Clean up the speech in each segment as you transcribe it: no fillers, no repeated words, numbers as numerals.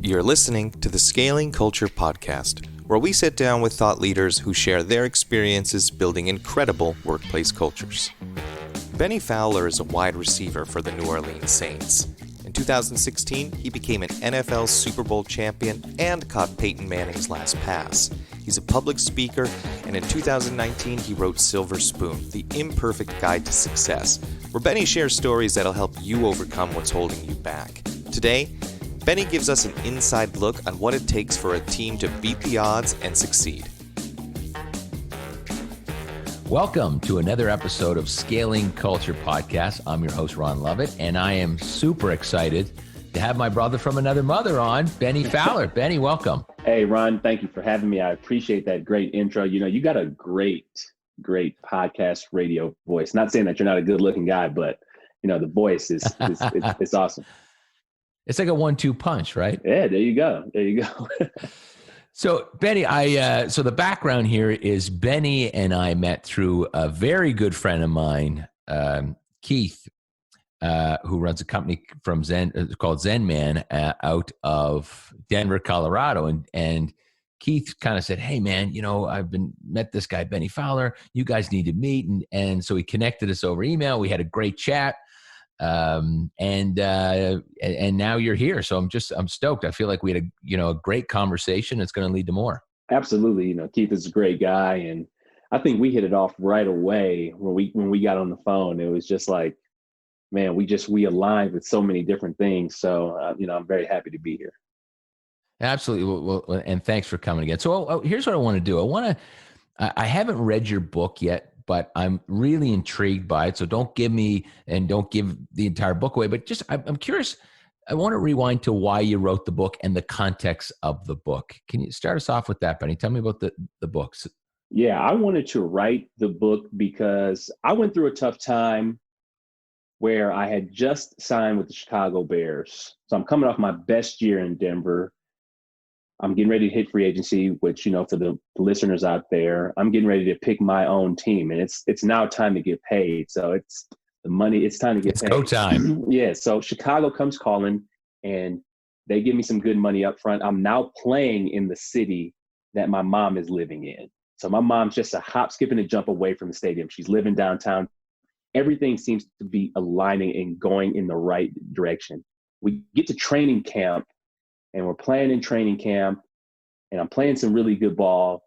You're listening to the Scaling Culture Podcast, where we sit down with thought leaders who share their experiences building incredible workplace cultures. Bennie Fowler is a wide receiver for the New Orleans Saints. In 2016, he became an NFL Superbowl champion and caught Peyton Manning's last pass. He's a public speaker, and in 2019, he wrote Silver Spoon, the Imperfect Guide to Success, where Bennie shares stories that'll help you overcome what's holding you back. Today, Bennie gives us an inside look on what it takes for a team to beat the odds and succeed. Welcome to another episode of Scaling Culture Podcast. I'm your host, Ron Lovett, and I am super excited to have my brother from another mother on, Bennie Fowler. Bennie, welcome. Hey, Ron, thank you for having me. I appreciate that great intro. You know, you got a great podcast radio voice. Not saying that you're not a good-looking guy, but, you know, the voice is it's awesome. It's like a 1-2 punch, right? Yeah, there you go. So, Bennie, so the background here is Bennie and I met through a very good friend of mine, Keith, who runs a company from called Zen Man out of Denver, Colorado. And Keith kind of said, "Hey, man, you know, met this guy, Bennie Fowler. You guys need to meet." And so he connected us over email. We had a great chat. And now you're here. So I'm stoked. I feel like we had a great conversation. It's going to lead to more. Absolutely. You know, Keith is a great guy. And I think we hit it off right away when we got on the phone. It was just like, man, we aligned with so many different things. So, I'm very happy to be here. Absolutely. Well, and thanks for coming again. So here's what I want to do. I haven't read your book yet, but I'm really intrigued by it. So don't give the entire book away, but just, I'm curious. I want to rewind to why you wrote the book and the context of the book. Can you start us off with that, Bennie? Tell me about the books. Yeah, I wanted to write the book because I went through a tough time where I had just signed with the Chicago Bears. So I'm coming off my best year in Denver. I'm getting ready to hit free agency, which, you know, for the listeners out there, I'm getting ready to pick my own team, and it's now time to get paid. So it's time to get paid. It's go time. Yeah. So Chicago comes calling, and they give me some good money up front. I'm now playing in the city that my mom is living in. So my mom's just a hop, skip, and a jump away from the stadium. She's living downtown. Everything seems to be aligning and going in the right direction. We get to training camp, and we're playing in training camp, and I'm playing some really good ball.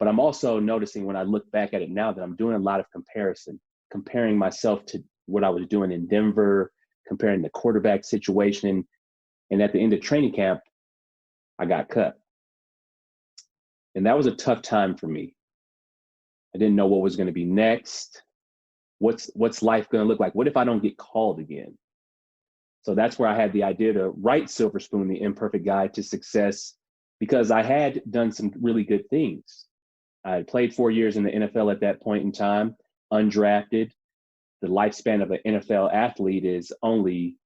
But I'm also noticing when I look back at it now that I'm doing a lot of comparing myself to what I was doing in Denver, comparing the quarterback situation. And at the end of training camp, I got cut. And that was a tough time for me. I didn't know what was going to be next. What's life going to look like? What if I don't get called again? So that's where I had the idea to write Silver Spoon, the Imperfect Guide to Success, because I had done some really good things. I had played 4 years in the NFL at that point in time, undrafted. The lifespan of an NFL athlete is only,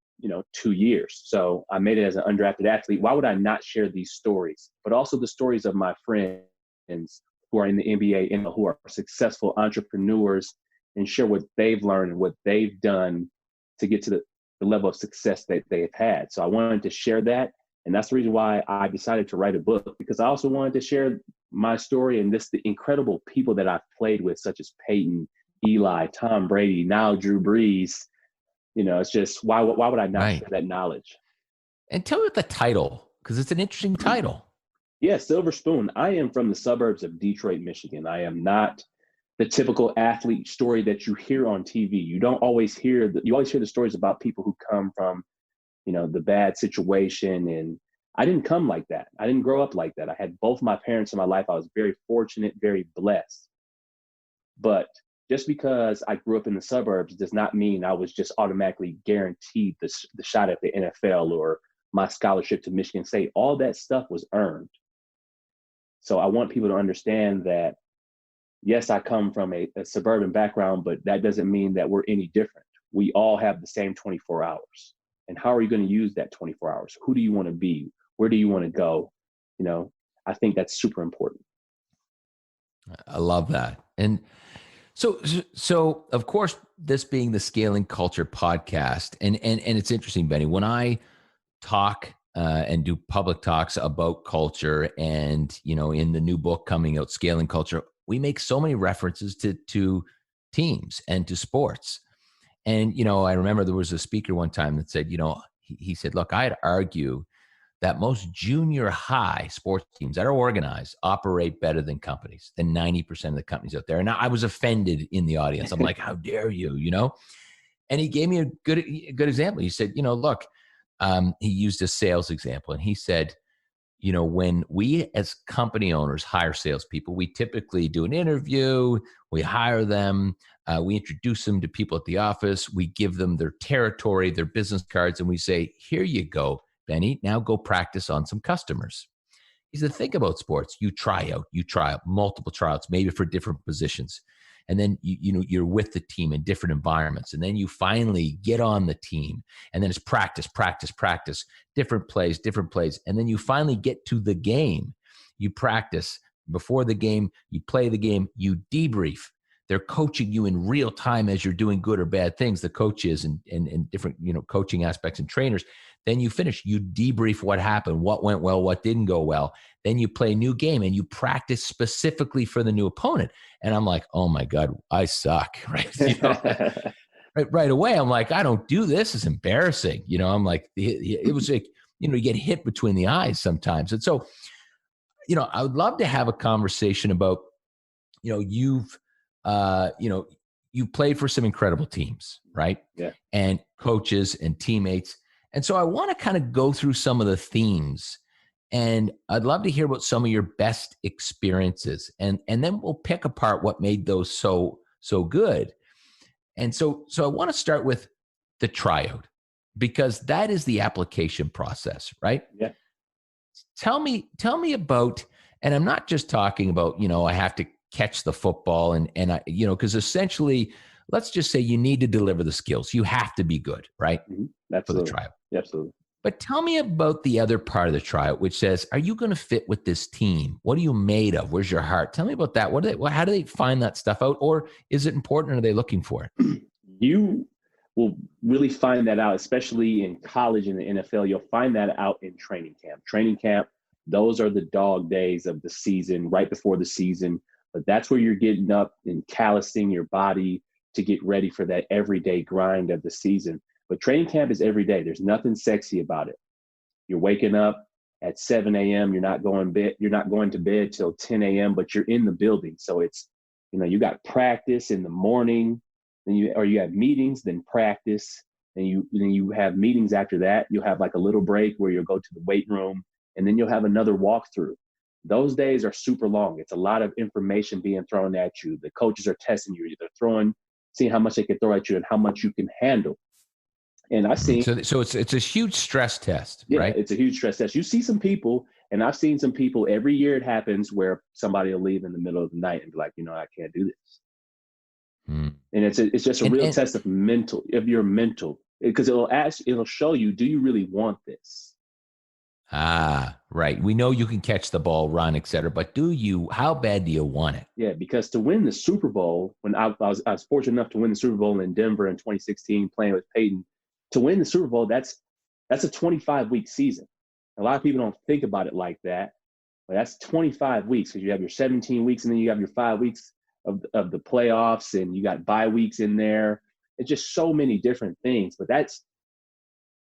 2 years. So I made it as an undrafted athlete. Why would I not share these stories? But also the stories of my friends who are in the NBA and who are successful entrepreneurs, and share what they've learned and what they've done to get to the level of success that they've had. So I wanted to share that. And that's the reason why I decided to write a book, because I also wanted to share my story and the incredible people that I've played with, such as Peyton, Eli, Tom Brady, now Drew Brees. It's just, why would I not share that knowledge? And tell me the title, because it's an interesting title. Yeah, Silver Spoon. I am from the suburbs of Detroit, Michigan. I am not the typical athlete story that you hear on TV. You always hear the stories about people who come from, the bad situation. And I didn't come like that. I didn't grow up like that. I had both my parents in my life. I was very fortunate, very blessed. But just because I grew up in the suburbs does not mean I was just automatically guaranteed the shot at the NFL or my scholarship to Michigan State. All that stuff was earned. So I want people to understand that, yes, I come from a suburban background, but that doesn't mean that we're any different. We all have the same 24 hours. And how are you going to use that 24 hours? Who do you want to be? Where do you want to go? I think that's super important. I love that. And so of course, this being the Scaling Culture podcast, and it's interesting, Bennie, when I talk and do public talks about culture. And, in the new book coming out, Scaling Culture, we make so many references to teams and to sports. And, I remember there was a speaker one time that said, he said, look, I'd argue that most junior high sports teams that are organized operate better than companies, than 90% of the companies out there. And I was offended in the audience. I'm like, how dare you, And he gave me a good example. He said, look, he used a sales example. And he said, when we as company owners hire salespeople, we typically do an interview, we hire them, we introduce them to people at the office, we give them their territory, their business cards, and we say, here you go, Benny, now go practice on some customers. He said, think about sports. You try out multiple tryouts, maybe for different positions. And then you're with the team in different environments. And then you finally get on the team. And then it's practice, different plays. And then you finally get to the game. You practice before the game, you play the game, you debrief. They're coaching you in real time as you're doing good or bad things, the coaches and different, coaching aspects and trainers. Then you finish, you debrief what happened, what went well, what didn't go well. Then you play a new game and you practice specifically for the new opponent. And I'm like, oh my God, I suck, right? Right away, I'm like, I don't do this. It's embarrassing. I'm like, it was like, you get hit between the eyes sometimes. And so, I would love to have a conversation about, you've played for some incredible teams, right? Yeah. And coaches and teammates. And so I want to kind of go through some of the themes, and I'd love to hear about some of your best experiences, and then we'll pick apart what made those so good. And so I want to start with the tryout, because that is the application process, right? Yeah. Tell me about, and I'm not just talking about, I have to catch the football and I, because essentially, let's just say you need to deliver the skills. You have to be good, right? Mm-hmm. For the tryout. Absolutely. But tell me about the other part of the tryout, which says, are you going to fit with this team? What are you made of? Where's your heart? Tell me about that. How do they find that stuff out? Or is it important, or are they looking for it? You will really find that out, especially in college and the NFL. You'll find that out in training camp. Training camp, those are the dog days of the season, right before the season. But that's where you're getting up and callousing your body to get ready for that everyday grind of the season. But training camp is every day. There's nothing sexy about it. You're waking up at 7 a.m. You're not going to bed till 10 a.m., but you're in the building. So it's, you got practice in the morning, then you have meetings, then practice, then you have meetings after that. You'll have like a little break where you'll go to the weight room, and then you'll have another walkthrough. Those days are super long. It's a lot of information being thrown at you. The coaches are testing you. They're seeing how much they can throw at you and how much you can handle. And I've seen so it's a huge stress test, yeah, right? It's a huge stress test. You see some people, and I've seen some people every year it happens where somebody will leave in the middle of the night and be like, I can't do this. And it's just a real test of your mental, because it'll show you, do you really want this? Ah, right. We know you can catch the ball, run, et cetera, but how bad do you want it? Yeah, because to win the Super Bowl, when I was fortunate enough to win the Super Bowl in Denver in 2016, playing with Peyton, to win the Super Bowl, that's a 25-week season. A lot of people don't think about it like that, but that's 25 weeks, because you have your 17 weeks and then you have your 5 weeks of the playoffs, and you got bye weeks in there. It's just so many different things, but that's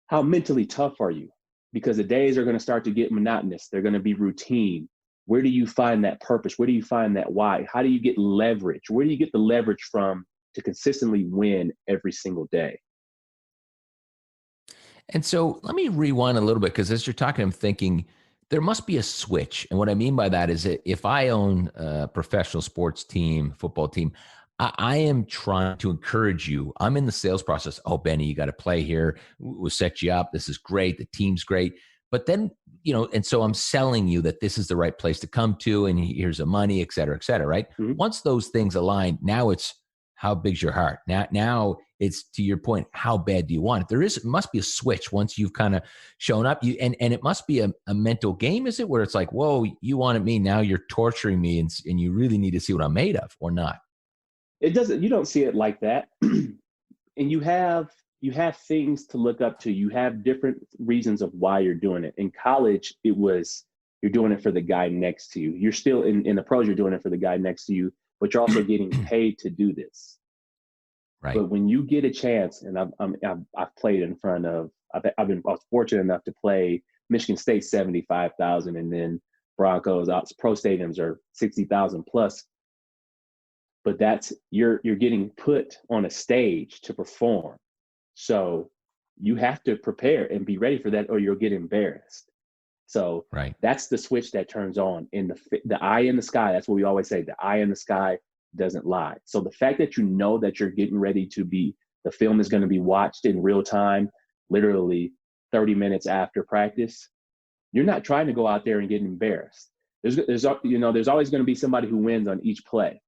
how mentally tough are you? Because the days are going to start to get monotonous. They're going to be routine. Where do you find that purpose? Where do you find that why? How do you get leverage? Where do you get the leverage from to consistently win every single day? And so let me rewind a little bit, because as you're talking, I'm thinking there must be a switch. And what I mean by that is that if I own a professional sports team, football team, I am trying to encourage you. I'm in the sales process. Oh, Benny, you got to play here. We'll set you up. This is great. The team's great. But then, and so I'm selling you that this is the right place to come to, and here's the money, et cetera, right? Mm-hmm. Once those things align, now it's how big's your heart? Now it's, to your point, how bad do you want it? It must be a switch once you've kind of shown up. And it must be a mental game, is it? Where it's like, whoa, you wanted me, now you're torturing me, and you really need to see what I'm made of, or not? It doesn't. You don't see it like that. And you have you have things to look up to. You have different reasons of why you're doing it. In college, it was you're doing it for the guy next to you. You're still in the pros, you're doing it for the guy next to you, but you're also getting paid to do this. Right. But when you get a chance, and I've played in front of, I was fortunate enough to play Michigan State 75,000, and then Broncos pro stadiums are 60,000 plus. But that's you're getting put on a stage to perform. So you have to prepare and be ready for that, or you'll get embarrassed. So Right. that's the switch that turns on in the eye in the sky. That's what we always say. The eye in the sky doesn't lie. So the fact that you know that you're getting ready to the film is going to be watched in real time, literally 30 minutes after practice, you're not trying to go out there and get embarrassed. There's always going to be somebody who wins on each play,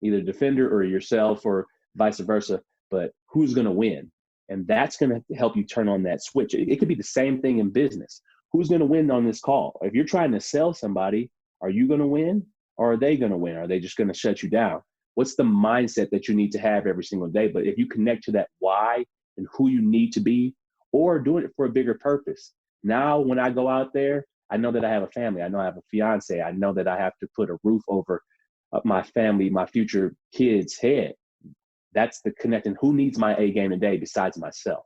either defender or yourself or vice versa. But who's going to win? And that's going to help you turn on that switch. It could be the same thing in business. Who's going to win on this call? If you're trying to sell somebody, are you going to win, or are they going to win? Are they just going to shut you down? What's the mindset that you need to have every single day? But if you connect to that why and who you need to be, or doing it for a bigger purpose. Now, when I go out there, I know that I have a family. I know I have a fiance. I know that I have to put a roof over my family, my future kids' head. That's the connecting. Who needs my A game today besides myself?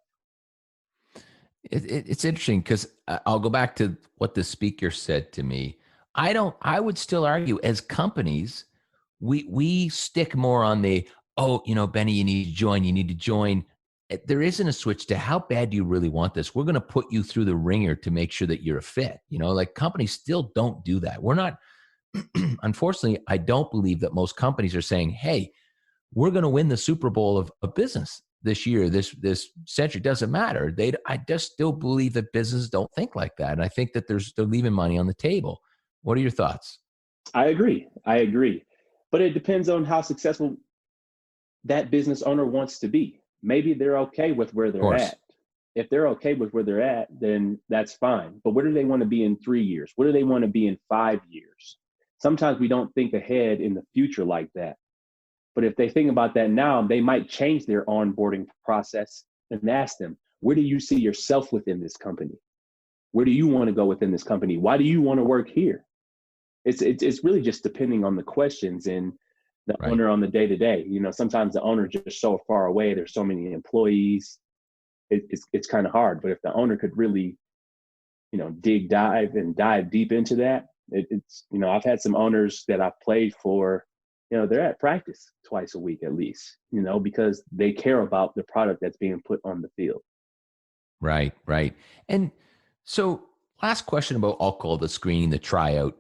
It's interesting because I'll go back to what the speaker said to me. I would still argue as companies, we stick more on the, Benny, you need to join. There isn't a switch to how bad do you really want this? We're going to put you through the ringer to make sure that you're a fit. Like companies still don't do that. We're not, unfortunately, I don't believe that most companies are saying, hey, we're going to win the Super Bowl of business this year, this century. Doesn't matter. I just still believe that businesses don't think like that. And I think that they're leaving money on the table. What are your thoughts? I agree. But it depends on how successful that business owner wants to be. Maybe they're okay with where they're at. If they're okay with where they're at, then that's fine. But where do they want to be in 3 years? Where do they want to be in 5 years? Sometimes we don't think ahead in the future like that. But if they think about that now, they might change their onboarding process and ask them, where do you see yourself within this company? Where do you want to go within this company? Why do you want to work here? It's really just depending on the questions and the owner on the day-to-day. Sometimes the owner just so far away. There's so many employees. It's kind of hard. But if the owner could really, dive deep into that, I've had some owners that I've played for, they're at practice twice a week at least, because they care about the product that's being put on the field. Right. And so last question about, I'll call the screening, the tryout.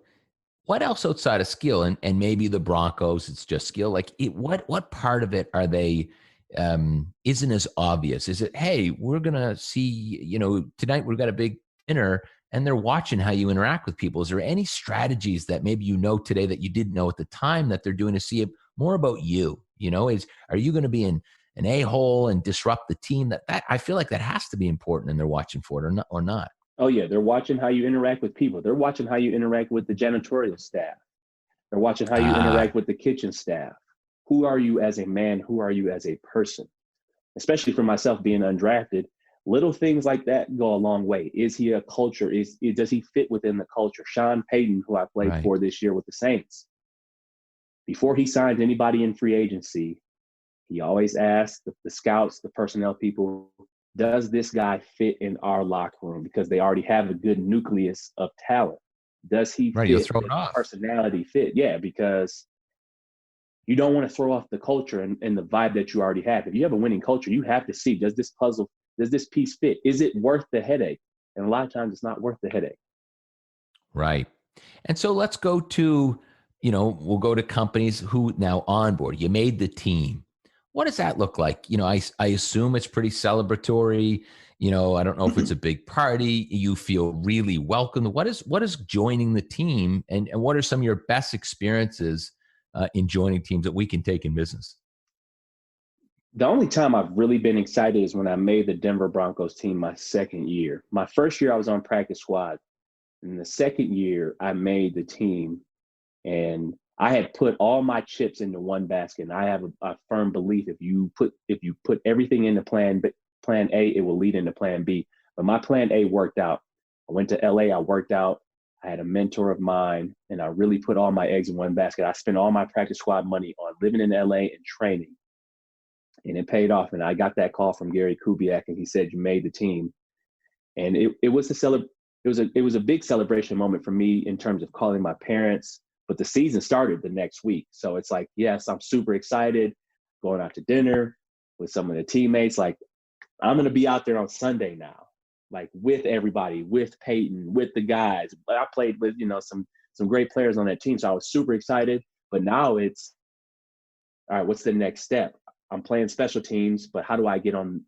What else outside of skill, and maybe the Broncos, it's just skill. Like what part of it are they, isn't as obvious? Is it, hey, we're going to see, tonight we've got a big dinner and they're watching how you interact with people. Is there any strategies that maybe today that you didn't know at the time that they're doing to see it more about you? Are you going to be an a-hole and disrupt the team? That I feel like that has to be important and they're watching for it or not. Oh yeah, they're watching how you interact with people. They're watching how you interact with the janitorial staff. They're watching how you interact with the kitchen staff. Who are you as a man? Who are you as a person? Especially for myself being undrafted, little things like that go a long way. Is he a culture? Does he fit within the culture? Sean Payton, who I played for this year with the Saints, before he signed anybody in free agency, he always asked the scouts, the personnel people, does this guy fit in our locker room? Because they already have a good nucleus of talent. Does he fit? You'll throw it off. Personality fit? Yeah, because you don't want to throw off the culture and the vibe that you already have. If you have a winning culture, you have to see, does this piece fit? Is it worth the headache? And a lot of times it's not worth the headache. Right. And so let's go to, we'll go to companies who now onboard. You made the team. What does that look like? I assume it's pretty celebratory. I don't know if it's a big party. You feel really welcome. What is joining the team, and what are some of your best experiences in joining teams that we can take in business? The only time I've really been excited is when I made the Denver Broncos team my second year. My first year I was on practice squad. In the second year I made the team, and I had put all my chips into one basket. And I have a firm belief if you put everything in the plan, but plan A, it will lead into plan B. But my plan A worked out. I went to LA, I worked out. I had a mentor of mine, and I really put all my eggs in one basket. I spent all my practice squad money on living in LA and training. And it paid off. And I got that call from Gary Kubiak, and he said, "You made the team." And it was a big celebration moment for me in terms of calling my parents. But the season started the next week. So it's like, yes, I'm super excited, going out to dinner with some of the teammates. Like, I'm going to be out there on Sunday now, like with everybody, with Peyton, with the guys. I played with, some great players on that team. So I was super excited. But now it's, all right, what's the next step? I'm playing special teams, but how do I get on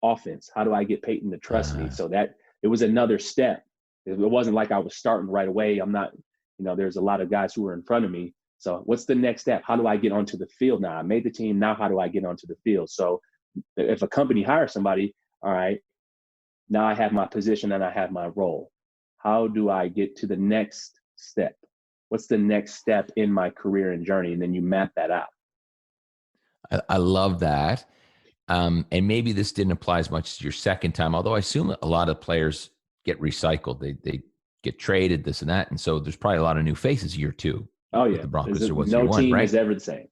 offense? How do I get Peyton to trust me? So that it was another step. It wasn't like I was starting right away. I'm not, there's a lot of guys who were in front of me. So what's the next step? How do I get onto the field now? I made the team. Now how do I get onto the field? So if a company hires somebody, all right, now I have my position and I have my role. How do I get to the next step? What's the next step in my career and journey? And then you map that out. I love that. And maybe this didn't apply as much as your second time, although I assume a lot of players get recycled. They get traded, this and that. And so there's probably a lot of new faces year two. Oh, yeah. The Broncos, there was no year one, team right? is ever the same.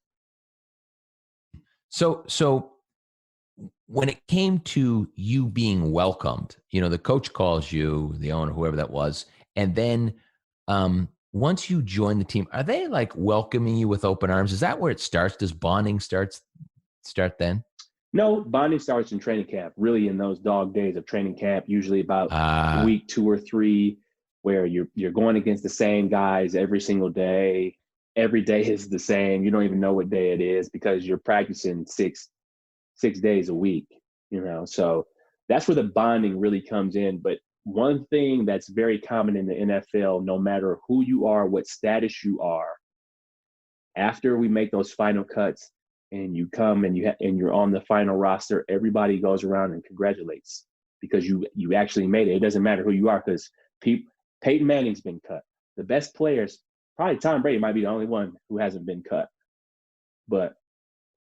So when it came to you being welcomed, the coach calls you, the owner, whoever that was, and then once you join the team, are they like welcoming you with open arms? Is that where it starts? Does bonding start then? No, bonding starts in training camp, really in those dog days of training camp, usually about week 2 or 3, where you're going against the same guys every single day. Every day is the same. You don't even know what day it is because you're practicing six days a week, So that's where the bonding really comes in. But one thing that's very common in the NFL, no matter who you are, what status you are, after we make those final cuts and you come and you're on the final roster, everybody goes around and congratulates because you actually made it. It doesn't matter who you are because Peyton Manning's been cut. The best players, probably Tom Brady might be the only one who hasn't been cut, but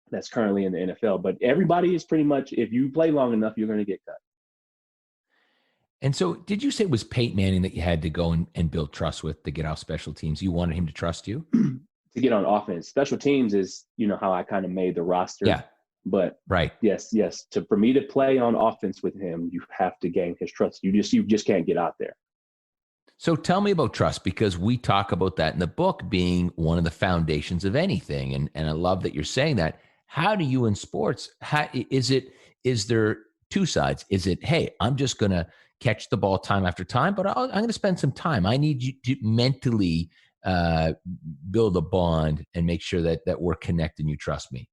that's currently in the NFL. But everybody is pretty much, if you play long enough, you're going to get cut. And so did you say it was Peyton Manning that you had to go and build trust with to get off special teams? You wanted him to trust you? To get on offense. Special teams is, how I kind of made the roster. Yeah. But right. Yes. For me to play on offense with him, you have to gain his trust. You just can't get out there. So tell me about trust, because we talk about that in the book being one of the foundations of anything. And I love that you're saying that. How do you in sports, is there two sides? Is it, hey, I'm just going to catch the ball time after time, but I'm going to spend some time. I need you to mentally build a bond and make sure that we're connected and you trust me.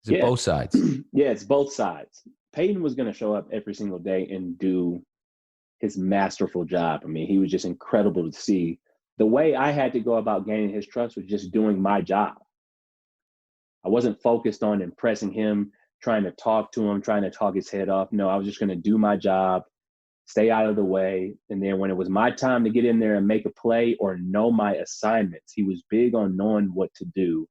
Is it both sides? Yeah, it's both sides. Peyton was going to show up every single day and do his masterful job. I mean, he was just incredible to see. The way I had to go about gaining his trust was just doing my job. I wasn't focused on impressing him, trying to talk to him, trying to talk his head off. No, I was just going to do my job, stay out of the way. And then when it was my time to get in there and make a play or know my assignments, he was big on knowing what to do.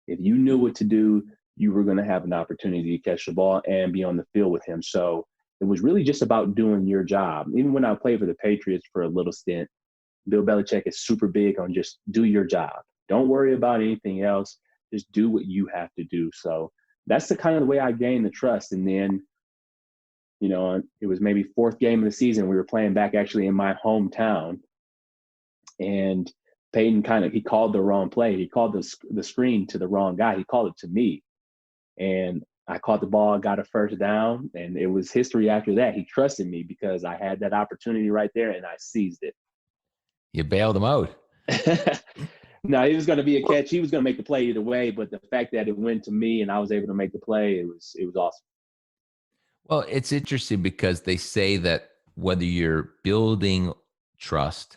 If you knew what to do, you were going to have an opportunity to catch the ball and be on the field with him. So it was really just about doing your job. Even when I played for the Patriots for a little stint, Bill Belichick is super big on just do your job. Don't worry about anything else. Just do what you have to do. So that's the kind of the way I gained the trust. And then, it was maybe 4th game of the season. We were playing back actually in my hometown. And Peyton he called the wrong play. He called the screen to the wrong guy. He called it to me. And I caught the ball, got a first down, and it was history after that. He trusted me because I had that opportunity right there, and I seized it. You bailed him out. No, it was going to be a catch. He was going to make the play either way, but the fact that it went to me and I was able to make the play, it was awesome. Well, it's interesting because they say that whether you're building trust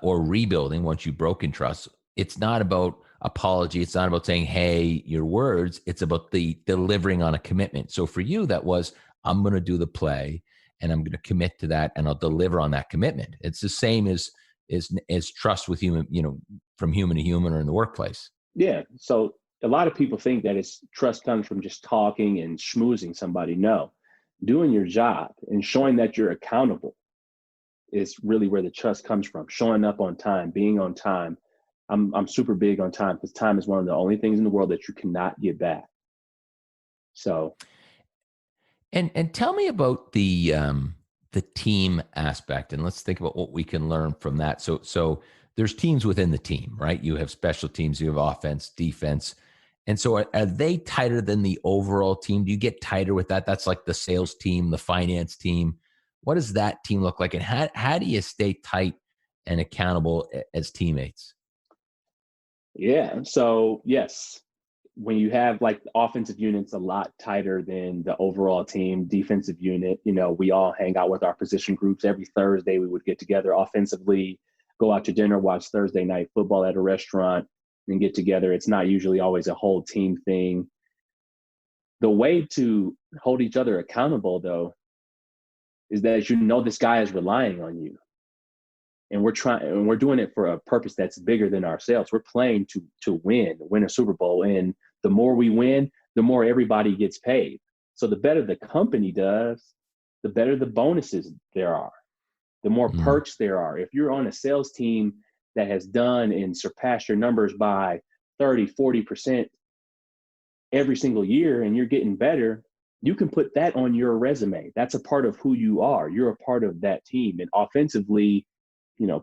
or rebuilding once you've broken trust, it's not about apology. It's not about saying, hey, your words. It's about the delivering on a commitment. So for you, that was, I'm going to do the play and I'm going to commit to that and I'll deliver on that commitment. It's the same as trust with human, from human to human or in the workplace. Yeah. So a lot of people think that trust comes from just talking and schmoozing somebody. No, doing your job and showing that you're accountable is really where the trust comes from. Showing up on time, being on time. I'm super big on time because time is one of the only things in the world that you cannot get back. So, And tell me about the team aspect, and let's think about what we can learn from that. So there's teams within the team, right? You have special teams, you have offense, defense, and so are they tighter than the overall team? Do you get tighter with that? That's like the sales team, the finance team. What does that team look like, and how do you stay tight and accountable as teammates? yeah. So, yes, when you have like the offensive units a lot tighter than the overall team, defensive unit, we all hang out with our position groups. Every Thursday, we would get together offensively, go out to dinner, watch Thursday night football at a restaurant, and get together. It's not usually always a whole team thing. The way to hold each other accountable, though, is that this guy is relying on you. And we're doing it for a purpose that's bigger than ourselves. We're playing to win a Super Bowl. And the more we win, the more everybody gets paid. So the better the company does, the better the bonuses there are, the more perks there are. If you're on a sales team that has done and surpassed your numbers by 30, 40% every single year and you're getting better, you can put that on your resume. That's a part of who you are. You're a part of that team. And offensively,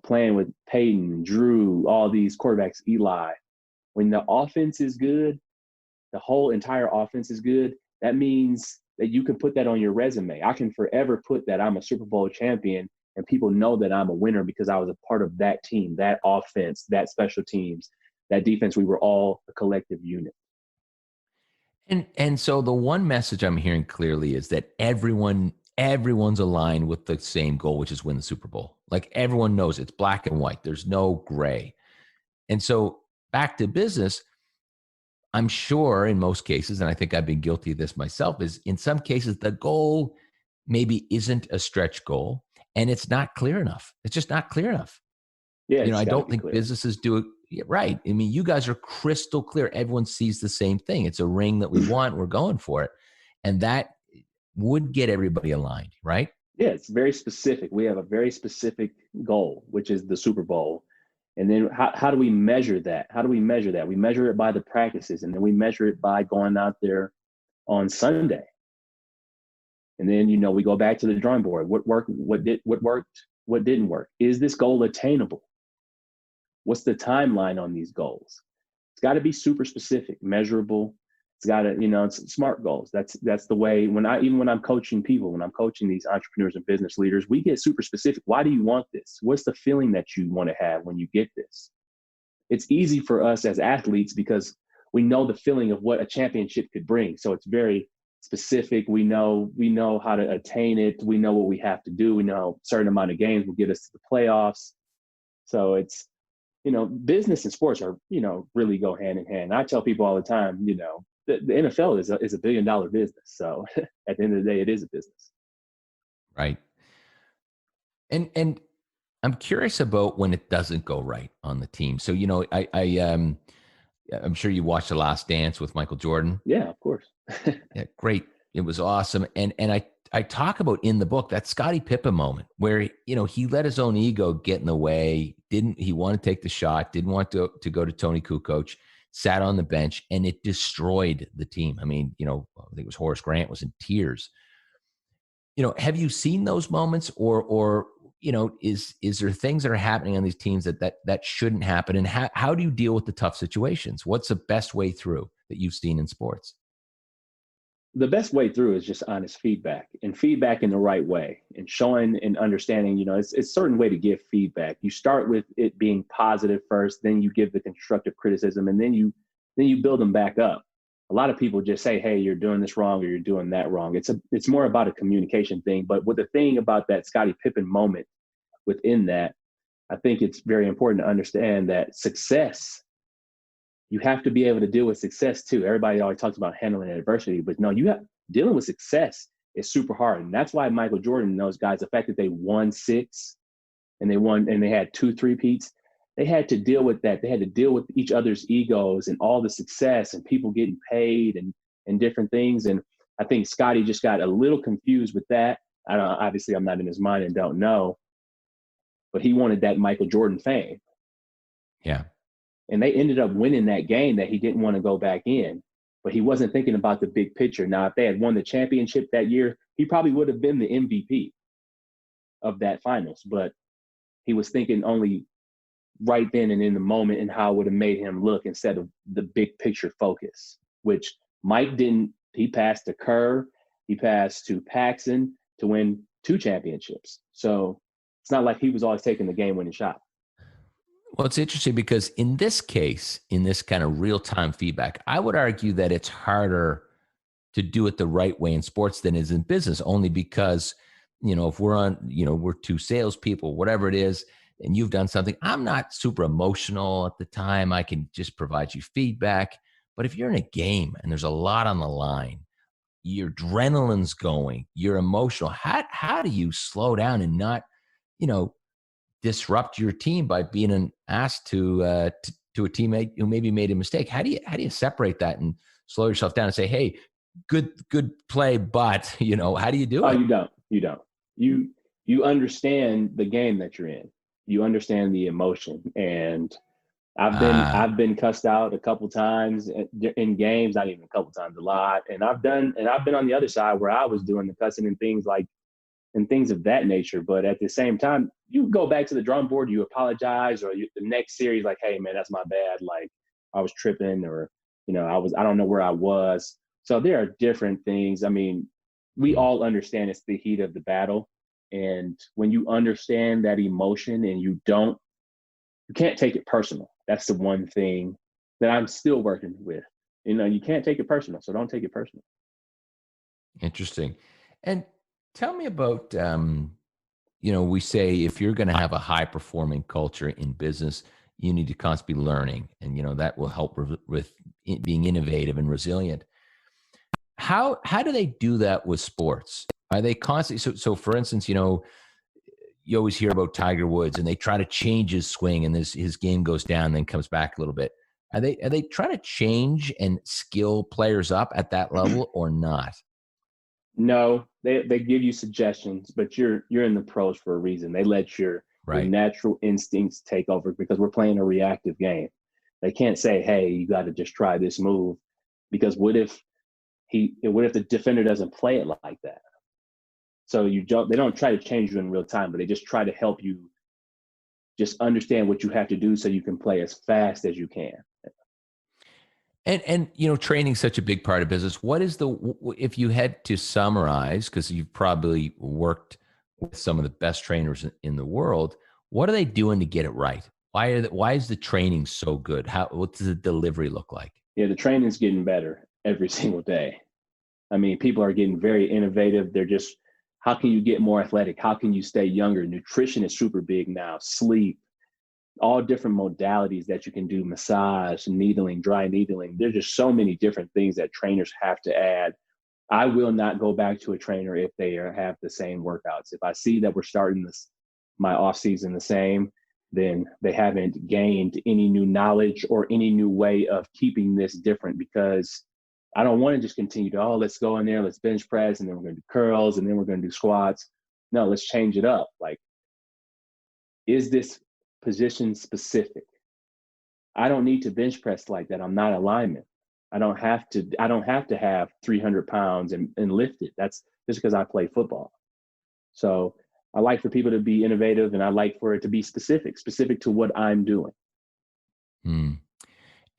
playing with Peyton, Drew, all these quarterbacks, Eli, when the offense is good, the whole entire offense is good, that means that you can put that on your resume. I can forever put that I'm a Super Bowl champion and people know that I'm a winner because I was a part of that team, that offense, that special teams, that defense. We were all a collective unit. And so the one message I'm hearing clearly is that everyone's aligned with the same goal, which is win the Super Bowl. Like everyone knows it's black and white. There's no gray. And so back to business, I'm sure in most cases, and I think I've been guilty of this myself, is in some cases the goal maybe isn't a stretch goal and it's not clear enough. It's just not clear enough. Yeah, I don't think clear. businesses do it right. I mean, you guys are crystal clear. Everyone sees the same thing. It's a ring that we want. We're going for it. And that would get everybody aligned, right? Yeah, it's very specific. We have a very specific goal, which is the Super Bowl. And then how do we measure that? How do we measure that? We measure it by the practices, and then we measure it by going out there on Sunday. And then, we go back to the drawing board. What worked? What worked? What didn't work? Is this goal attainable? What's the timeline on these goals? It's got to be super specific, measurable. It's got to, it's smart goals. That's the way when I'm coaching people, when I'm coaching these entrepreneurs and business leaders, we get super specific. Why do you want this? What's the feeling that you want to have when you get this? It's easy for us as athletes because we know the feeling of what a championship could bring. So it's very specific. We know how to attain it. We know what we have to do. We know a certain amount of games will get us to the playoffs. So it's, business and sports are, really go hand in hand. I tell people all the time, the NFL is a $1 billion business. So at the end of the day, it is a business. Right. And I'm curious about when it doesn't go right on the team. So, I'm sure you watched The Last Dance with Michael Jordan. Yeah, of course. Yeah, great. It was awesome. And I talk about in the book that Scottie Pippen moment where, he let his own ego get in the way. He wanted to take the shot, didn't want to go to Tony Kukoc, sat on the bench, and it destroyed the team. I mean, I think it was Horace Grant was in tears. Have you seen those moments or is there things that are happening on these teams that shouldn't happen? And how do you deal with the tough situations? What's the best way through that you've seen in sports? The best way through is just honest feedback and feedback in the right way and showing and understanding, it's a certain way to give feedback. You start with it being positive first, then you give the constructive criticism, and then you build them back up. A lot of people just say, hey, you're doing this wrong or you're doing that wrong. It's more about a communication thing. But with the thing about that Scottie Pippen moment within that, I think it's very important to understand that success, you have to be able to deal with success too. Everybody always talks about handling adversity, but no, dealing with success is super hard. And that's why Michael Jordan and those guys, the fact that they won 6 and they had 2 3-peats, they had to deal with that. They had to deal with each other's egos and all the success and people getting paid and different things. And I think Scotty just got a little confused with that. Obviously, I'm not in his mind and don't know, but he wanted that Michael Jordan fame. Yeah. And they ended up winning that game that he didn't want to go back in, but he wasn't thinking about the big picture. Now, if they had won the championship that year, he probably would have been the MVP of that finals, but he was thinking only right then and in the moment and how it would have made him look instead of the big picture focus, which Mike didn't. He passed to Kerr, he passed to Paxson to win 2 championships. So it's not like he was always taking the game-winning shot. Well, it's interesting because in this case, in this kind of real-time feedback, I would argue that it's harder to do it the right way in sports than it is in business, only because, if we're on, we're 2 salespeople, whatever it is, and you've done something, I'm not super emotional at the time. I can just provide you feedback. But if you're in a game and there's a lot on the line, your adrenaline's going, you're emotional. How do you slow down and not, disrupt your team by being an ass to a teammate who maybe made a mistake? How do you separate that and slow yourself down and say, hey, good play, but how do you do it? You don't. You understand the game that you're in. You understand the emotion. And I've been cussed out a couple times in games, not even a couple times, a lot. And I've been on the other side where I was doing the cussing and things of that nature. But at the same time, you go back to the drawing board, you apologize, or the next series, like, hey man, that's my bad. Like, I was tripping, or, I don't know where I was. So there are different things. I mean, we all understand it's the heat of the battle. And when you understand that emotion and you can't take it personal. That's the one thing that I'm still working with. You can't take it personal. So don't take it personal. Interesting. And tell me about, we say if you're going to have a high performing culture in business, you need to constantly be learning. And, that will help with being innovative and resilient. How do they do that with sports? Are they constantly, so for instance, you always hear about Tiger Woods and they try to change his swing and his game goes down, then comes back a little bit. Are they trying to change and skill players up at that level or not? No, they give you suggestions, but you're in the pros for a reason. They let your natural instincts take over because we're playing a reactive game. They can't say, hey, you got to just try this move, because what if the defender doesn't play it like that? So they don't try to change you in real time, but they just try to help you just understand what you have to do so you can play as fast as you can. And training's such a big part of business. What is if you had to summarize, because you've probably worked with some of the best trainers in the world, what are they doing to get it right? Why is the training so good? What does the delivery look like? Yeah, the training's getting better every single day. I mean, people are getting very innovative. They're just, how can you get more athletic? How can you stay younger? Nutrition is super big now. Sleep, all different modalities that you can do, massage, needling, dry needling. There's just so many different things that trainers have to add. I will not go back to a trainer if they have the same workouts. If I see that we're starting my off season the same, then they haven't gained any new knowledge or any new way of keeping this different, because I don't want to just continue to, let's go in there, let's bench press, and then we're going to do curls, and then we're going to do squats. No, let's change it up. Like, is this position specific? I don't need to bench press like that. I'm not a lineman. I don't have to have 300 pounds and lift it. That's just because I play football. So I like for people to be innovative, and I like for it to be specific to what I'm doing.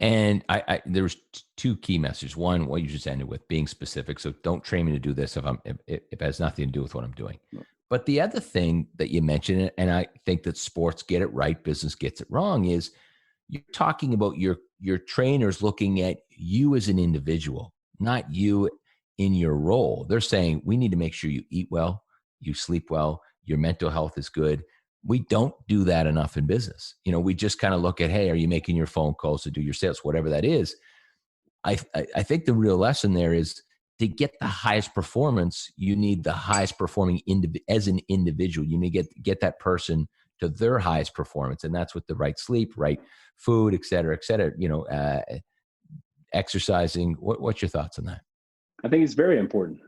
And there's 2 key messages. One, what you just ended with, being specific. So don't train me to do this if it has nothing to do with what I'm doing. No. But the other thing that you mentioned, and I think that sports get it right, business gets it wrong, is you're talking about your trainers looking at you as an individual, not you in your role. They're saying, we need to make sure you eat well, you sleep well, your mental health is good. We don't do that enough in business. We just kind of look at, hey, are you making your phone calls to do your sales, whatever that is. I think the real lesson there is, to get the highest performance, you need the highest performing as an individual. You need to get that person to their highest performance. And that's with the right sleep, right food, et cetera, exercising. What's your thoughts on that? I think it's very important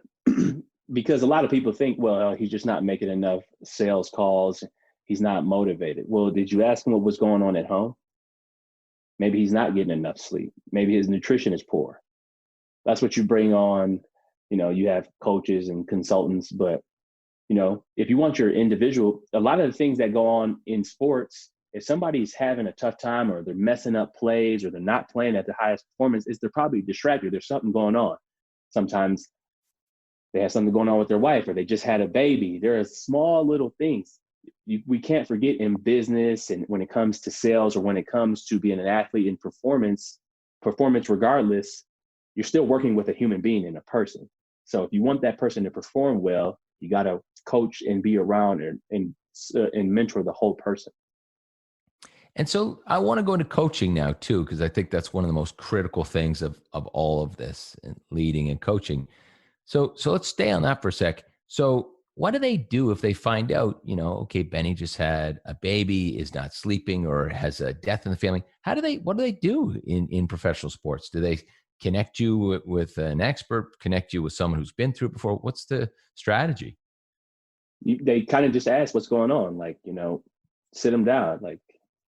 because a lot of people think, well, he's just not making enough sales calls. He's not motivated. Well, did you ask him what was going on at home? Maybe he's not getting enough sleep. Maybe his nutrition is poor. That's what you bring on. You have coaches and consultants, but if you want your individual, a lot of the things that go on in sports, if somebody's having a tough time or they're messing up plays or they're not playing at the highest performance, they're probably distracted. There's something going on. Sometimes they have something going on with their wife or they just had a baby. There are small little things. We can't forget in business and when it comes to sales or when it comes to being an athlete in performance regardless, you're still working with a human being and a person. So if you want that person to perform well, you got to coach and be around and mentor the whole person. And so I want to go into coaching now too, because I think that's one of the most critical things of all of this, leading and coaching. So let's stay on that for a sec. So what do they do if they find out, okay, Benny just had a baby, is not sleeping, or has a death in the family? What do they do in professional sports? Do they connect you with an expert, connect you with someone who's been through it before? What's the strategy? They kind of just ask what's going on, sit them down,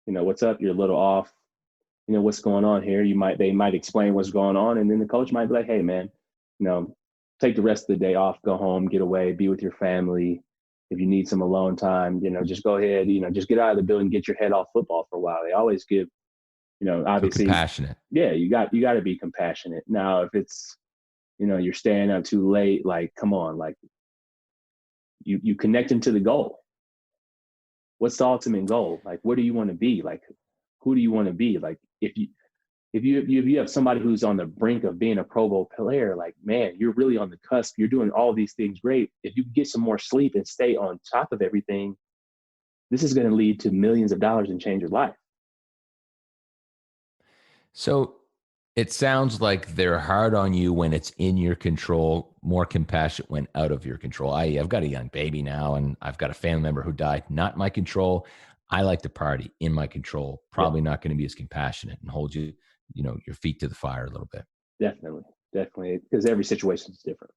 what's up? You're a little off. What's going on here? They might explain what's going on. And then the coach might be like, hey man, take the rest of the day off, go home, get away, be with your family. If you need some alone time, just go ahead, just get out of the building, get your head off football for a while. They always give, obviously so compassionate. Yeah, you got to be compassionate. Now, if it's, you're staying up too late, come on, you connect them to the goal. What's the ultimate goal? What do you want to be? Who do you want to be? If you have somebody who's on the brink of being a Pro Bowl player, man, you're really on the cusp. You're doing all these things great. If you get some more sleep and stay on top of everything, this is going to lead to millions of dollars and change your life. So it sounds like they're hard on you when it's in your control, more compassionate when out of your control. I've got a young baby now and I've got a family member who died, not in my control. I like to party, in my control, probably not going to be as compassionate and hold you, your feet to the fire a little bit. Definitely. Because every situation is different.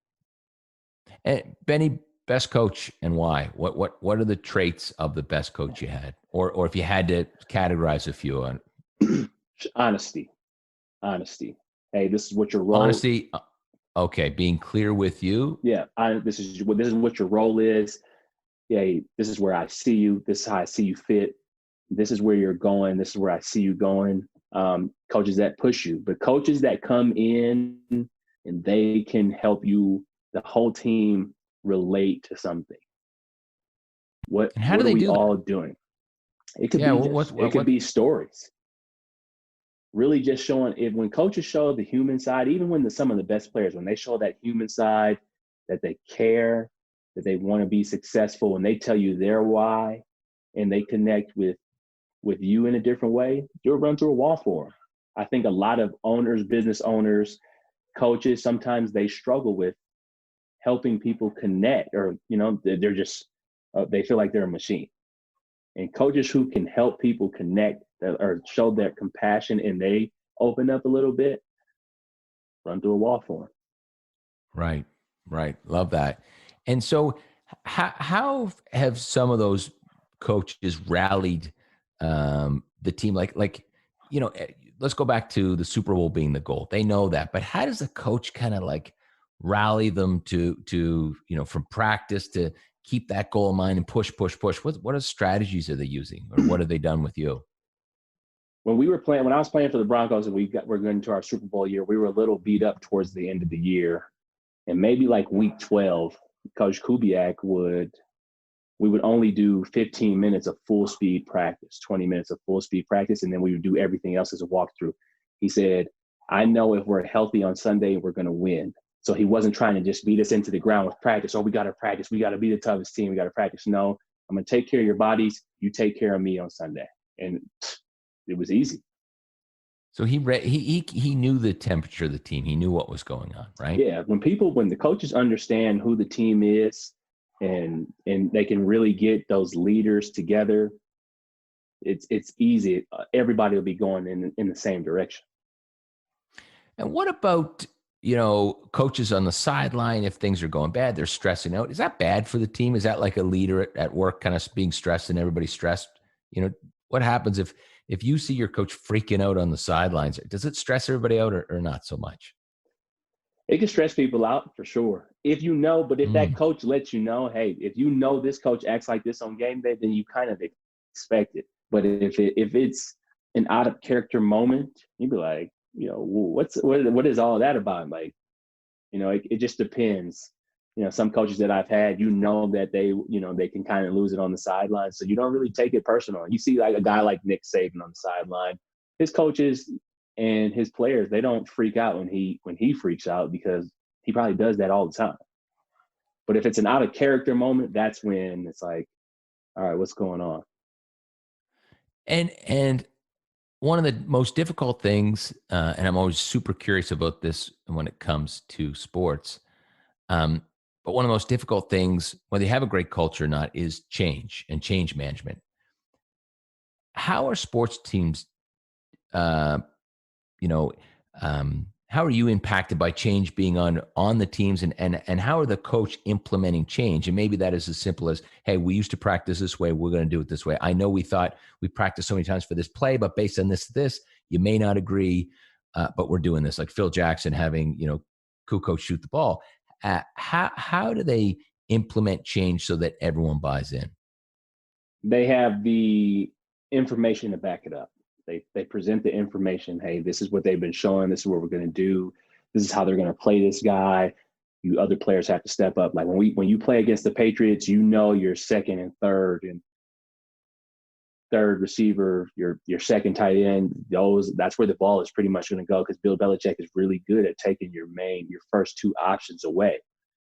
And Benny, best coach and why? What are the traits of the best coach you had? Or if you had to categorize a few on Honesty. Hey, this is what your role. Honesty. Okay. Being clear with you. Yeah. This is what your role is. Yeah. This is where I see you. This is how I see you fit. This is where you're going. This is where I see you going. Coaches that push you, but coaches that come in and they can help you, the whole team relate to something. What are we all doing? It could be stories. Really just showing when coaches show the human side, even when some of the best players, when they show that human side, that they care, that they want to be successful, and they tell you their why, and they connect with you in a different way, you'll run through a wall for them. I think a lot of owners, business owners, coaches, sometimes they struggle with helping people connect, or, they're just, they feel like they're a machine. And coaches who can help people connect or show their compassion and they open up a little bit, run through a wall for them. Right. Love that. And so how have some of those coaches rallied the team? Let's go back to the Super Bowl being the goal. They know that, but how does a coach kind of rally them to from practice to keep that goal in mind and push? What are strategies are they using, or what have they done with you? When I was playing for the Broncos and we're going to our Super Bowl year, we were a little beat up towards the end of the year. And maybe week 12, Coach Kubiak we would only do 15 minutes of full speed practice, 20 minutes of full speed practice, and then we would do everything else as a walkthrough. He said, I know if we're healthy on Sunday, we're going to win. So he wasn't trying to just beat us into the ground with practice. Oh, we got to practice. We got to be the toughest team. We got to practice. No, I'm going to take care of your bodies. You take care of me on Sunday. And it was easy. So he knew the temperature of the team. He knew what was going on, right? Yeah. When the coaches understand who the team is and they can really get those leaders together, it's easy. Everybody will be going in the same direction. And what about coaches on the sideline, if things are going bad, they're stressing out. Is that bad for the team? Is that like a leader at work kind of being stressed and everybody's stressed? What happens if you see your coach freaking out on the sidelines? Does it stress everybody out or not so much? It can stress people out for sure. But if that coach lets you know, hey, if this coach acts like this on game day, then you kind of expect it. But if it's an out of character moment, you'd be like, what is all of that about? Like, it just depends. Some coaches that I've had, that they can kind of lose it on the sideline. So you don't really take it personal. You see like a guy like Nick Saban on the sideline, his coaches and his players, they don't freak out when he freaks out because he probably does that all the time. But if it's an out of character moment, that's when it's like, all right, what's going on? And one of the most difficult things, and I'm always super curious about this when it comes to sports, but one of the most difficult things, whether you have a great culture or not, is change and change management. How are sports teams, how are you impacted by change being on the teams, and how are the coach implementing change? And maybe that is as simple as, hey, we used to practice this way, we're going to do it this way. I know we thought we practiced so many times for this play, but based on this, you may not agree, but we're doing this. Like Phil Jackson having, Kukoc shoot the ball. How do they implement change so that everyone buys in? They have the information to back it up. They present the information. Hey, this is what they've been showing. This is what we're going to do. This is how they're going to play this guy. You other players have to step up. Like when you play against the Patriots, your second and third receiver, your second tight end. That's where the ball is pretty much going to go because Bill Belichick is really good at taking your first two options away.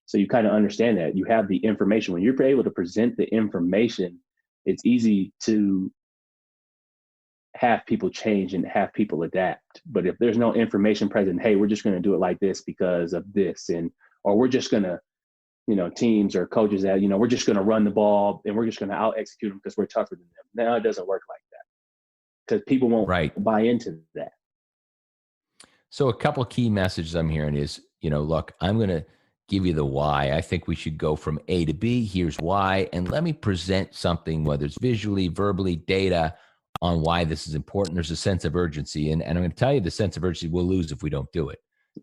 So you kind of understand that you have the information. When you're able to present the information, it's easy to have people change and have people adapt. But if there's no information present, hey, we're just going to do it like this because of this, or we're just going to, teams or coaches that, we're just going to run the ball and we're just going to out execute them because we're tougher than them. No, it doesn't work like that because people won't buy into that. So a couple of key messages I'm hearing is, look, I'm going to give you the why. I think we should go from A to B. Here's why. And let me present something, whether it's visually, verbally, data, on why this is important. There's a sense of urgency. And I'm going to tell you the sense of urgency we'll lose if we don't do it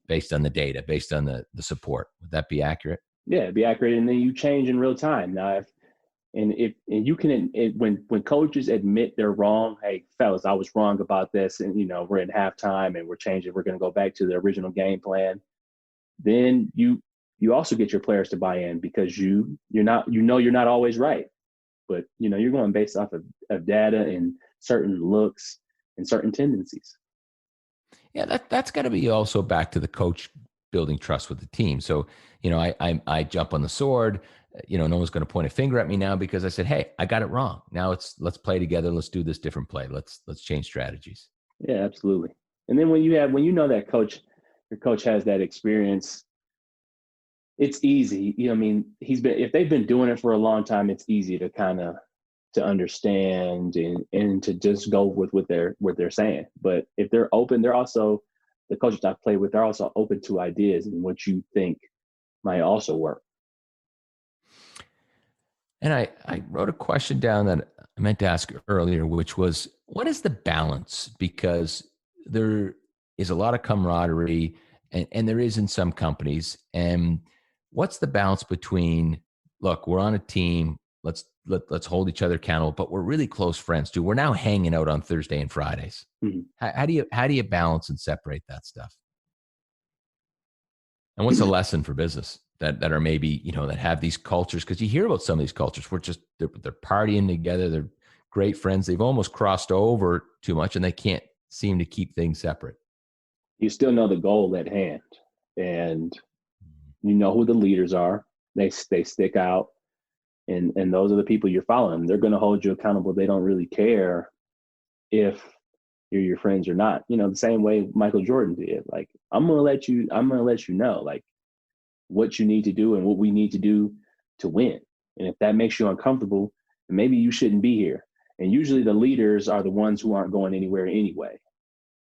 based on the data, based on the support. Would that be accurate? Yeah, it'd be accurate. And then you change in real time. Now, when coaches admit they're wrong, hey, fellas, I was wrong about this. And, we're in halftime and we're changing. We're going to go back to the original game plan. Then you also get your players to buy in because you're not always right, but, you're going based off of data and certain looks and certain tendencies. Yeah, that's got to be also back to the coach building trust with the team. So, I jump on the sword. No one's going to point a finger at me now because I said, hey, I got it wrong. Now let's play together. Let's do this different play. Let's change strategies. Yeah, absolutely. And then when that your coach has that experience, it's easy. If they've been doing it for a long time, it's easy to kind of to understand and to just go with what they're saying. But if they're open, they're also, the coaches I've played with, they're also open to ideas and what you think might also work. And I wrote a question down that I meant to ask earlier, which was, what is the balance? Because there is a lot of camaraderie and there is in some companies. And what's the balance between, look, we're on a team, let's hold each other accountable, but we're really close friends too. We're now hanging out on Thursday and Fridays. Mm-hmm. How do you balance and separate that stuff? And what's a lesson for business that are maybe, that have these cultures? Because you hear about some of these cultures where they're partying together, they're great friends, they've almost crossed over too much and they can't seem to keep things separate. You still know the goal at hand and you know who the leaders are. They stick out. And those are the people you're following. They're going to hold you accountable. They don't really care if you're your friends or not. The same way Michael Jordan did. Like, I'm going to let you know, like, what you need to do and what we need to do to win. And if that makes you uncomfortable, maybe you shouldn't be here. And usually the leaders are the ones who aren't going anywhere anyway.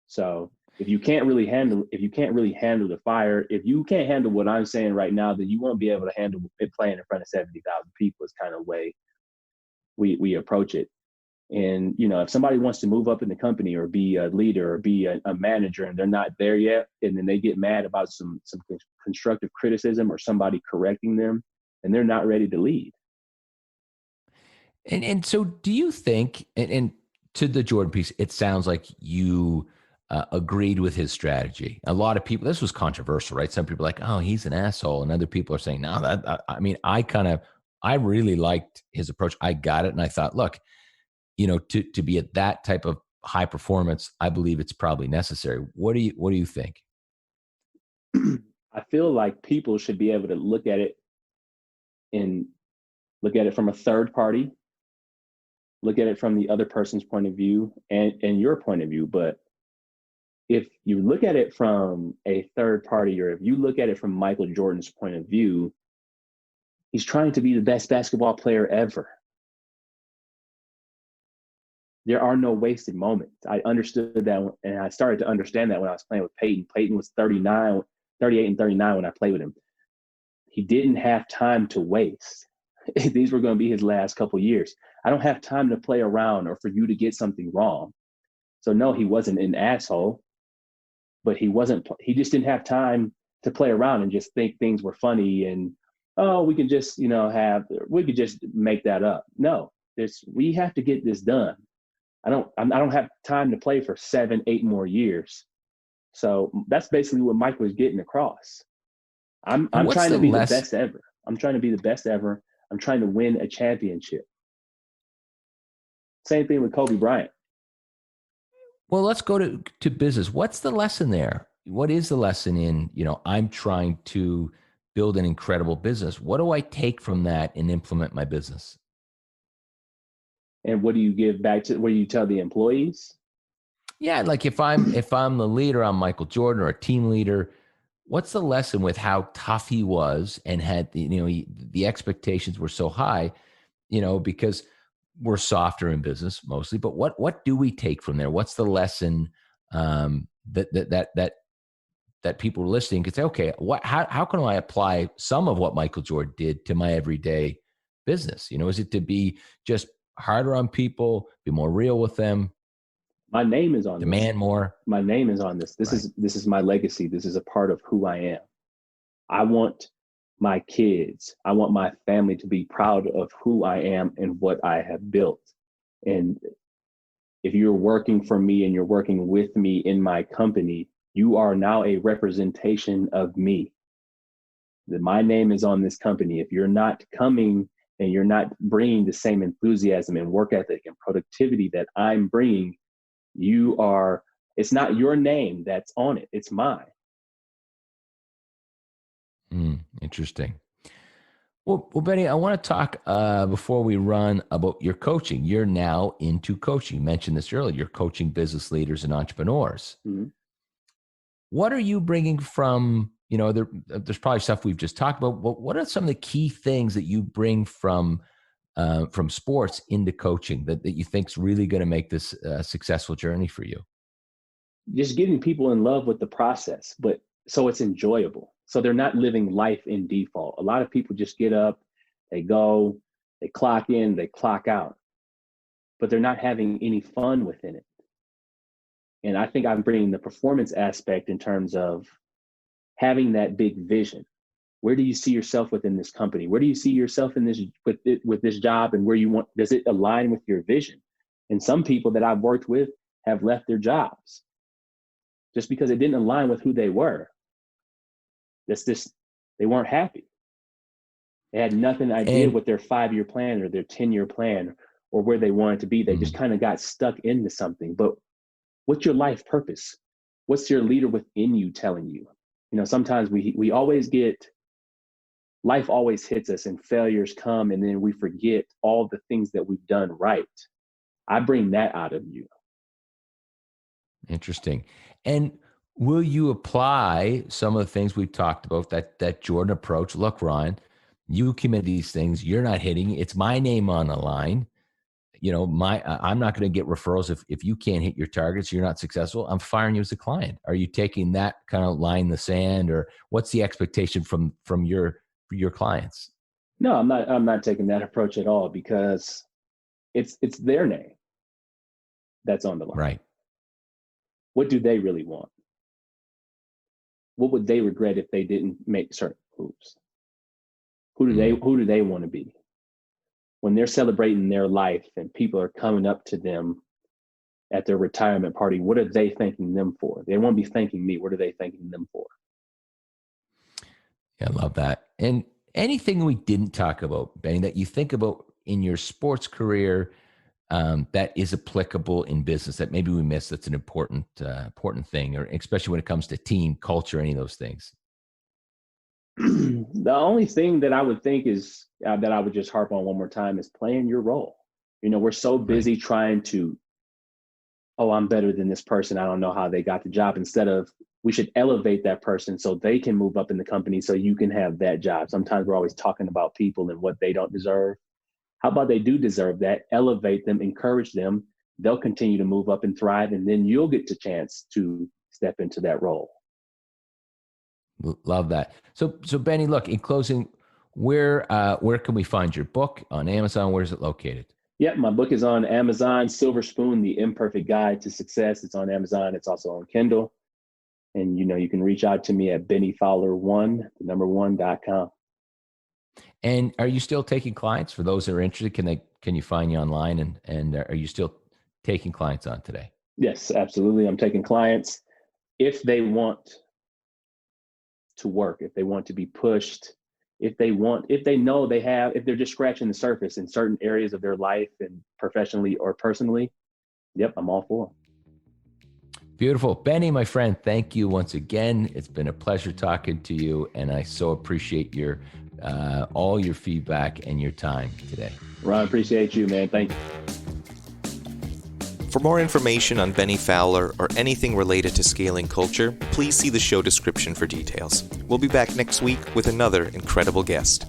So If you can't really handle the fire, if you can't handle what I'm saying right now, then you won't be able to handle it playing in front of 70,000 people. Is kind of the way we approach it. And, you know, if somebody wants to move up in the company or be a leader or be a manager and they're not there yet, and then they get mad about some constructive criticism or somebody correcting them, and they're not ready to lead. And so do you think, and to the Jordan piece, it sounds like you agreed with his strategy. A lot of people, this was controversial, right? Some people are like, oh, he's an asshole. And other people are saying, no, I really liked his approach. I got it. And I thought, look, you know, to be at that type of high performance, I believe it's probably necessary. What do you think? I feel like people should be able to look at it from a third party, look at it from the other person's point of view and your point of view. But if you look at it from a third party, or if you look at it from Michael Jordan's point of view, he's trying to be the best basketball player ever. There are no wasted moments. I understood that, and I started to understand that when I was playing with Peyton. Peyton was 38 and 39 when I played with him. He didn't have time to waste. These were going to be his last couple of years. I don't have time to play around or for you to get something wrong. So no, he wasn't an asshole, but he just didn't have time to play around and just think things were funny and, oh, we could just make that up. No, we have to get this done. I don't have time to play for 7-8 more years. So that's basically what Mike was getting across. I'm trying to be the best ever. I'm trying to be the best ever. I'm trying to win a championship. Same thing with Kobe Bryant. Well, let's go to business. What's the lesson there? What is the lesson in, you know, I'm trying to build an incredible business. What do I take from that and implement my business? And what do you give back to, what do you tell the employees? Yeah, like if I'm the leader, I'm Michael Jordan or a team leader, what's the lesson with how tough he was and had the expectations were so high, you know, because we're softer in business mostly, but what do we take from there? What's the lesson that people listening could say, okay, how can I apply some of what Michael Jordan did to my everyday business? You know, is it to be just harder on people, be more real with them? My name is on this. Demand more. My name is on this. This is my legacy. This is a part of who I am. I want my kids, I want my family to be proud of who I am and what I have built. And if you're working for me and you're working with me in my company, you are now a representation of me. That my name is on this company. If you're not coming and you're not bringing the same enthusiasm and work ethic and productivity that I'm bringing, it's not your name that's on it, it's mine. Interesting. Well, Benny, I want to talk before we run about your coaching. You're now into coaching. You mentioned this earlier. You're coaching business leaders and entrepreneurs. Mm-hmm. What are you bringing from, you know, there's probably stuff we've just talked about, but what are some of the key things that you bring from sports into coaching that you think is really going to make this a successful journey for you? Just getting people in love with the process, but so it's enjoyable. So they're not living life in default. A lot of people just get up, they go, they clock in, they clock out, but they're not having any fun within it. And I think I'm bringing the performance aspect in terms of having that big vision. Where do you see yourself within this company? Where do you see yourself in this with this job, and where you want? Does it align with your vision? And some people that I've worked with have left their jobs just because it didn't align with who they were. They weren't happy. They had nothing idea what their 5-year plan or their 10-year plan or where they wanted to be. They just kind of got stuck into something. But what's your life purpose? What's your leader within you telling you? You know, sometimes we always life always hits us and failures come, and then we forget all the things that we've done right. I bring that out of you. Interesting. And will you apply some of the things we've talked about, that Jordan approach? Look, Ron, you commit these things, you're not hitting, it's my name on the line. I'm not going to get referrals if you can't hit your targets, you're not successful, I'm firing you as a client. Are you taking that kind of line in the sand, or what's the expectation from your clients? No, I'm not taking that approach at all, because it's their name that's on the line. Right. What do they really want? What would they regret if they didn't make certain moves? Who do they want to be? When they're celebrating their life and people are coming up to them at their retirement party, what are they thanking them for? They won't be thanking me. What are they thanking them for? Yeah, I love that. And anything we didn't talk about, Benny, that you think about in your sports career that is applicable in business that maybe we missed, that's an important thing, or especially when it comes to team culture, any of those things? The only thing that I would think is that I would just harp on one more time is playing your role. We're so busy trying to, oh, I'm better than this person, I don't know how they got the job, instead of we should elevate that person so they can move up in the company so you can have that job. Sometimes we're always talking about people and what they don't deserve. How about they do deserve that? Elevate them, encourage them. They'll continue to move up and thrive, and then you'll get the chance to step into that role. Love that. So Benny, look, in closing, where can we find your book? On Amazon? Where is it located? Yeah, my book is on Amazon, Silver Spoon, The Imperfect Guide to Success. It's on Amazon. It's also on Kindle. And, you can reach out to me at BennieFowler1.com. And are you still taking clients? For those that are interested, can you find you online? And are you still taking clients on today? Yes, absolutely. I'm taking clients if they want to work, if they want to be pushed, if they're just scratching the surface in certain areas of their life, and professionally or personally. Yep, I'm all for them. Beautiful. Benny, my friend, thank you once again. It's been a pleasure talking to you, and I so appreciate your all your feedback and your time today. Ron, appreciate you, man. Thank you. For more information on Bennie Fowler or anything related to scaling culture, please see the show description for details. We'll be back next week with another incredible guest.